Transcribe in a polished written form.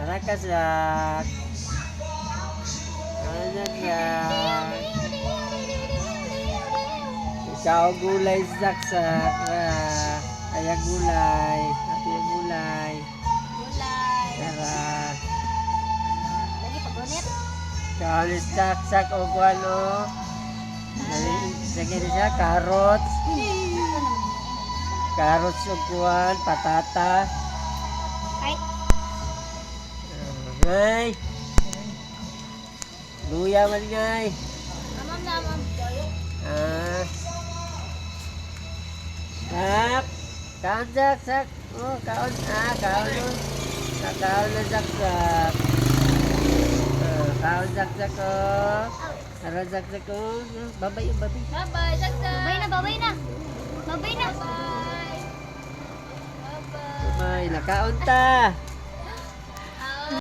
Arakasak. Arakasak. Ikaw gulay saksak. Ayak gulay. Ate gulay. Gulay. Tara. Lagi pagunit. Ikaw saksak o kung ano. Lagi siya carrots. Carrots o kuwan, patata. Ay. Ngay. Luya man ngay. Amam na amam. Ah. Sak. Kaon sak sak. Oh, kaon. Kaon nun. Kaon na sak sak. Kaon sak sak oh. Ara sak sak oh. Babay yung babay. Bye-bye, Saksa. Babay na, babay na. Babay na. Bye. Bye-bye. Babay. Nakaon ta.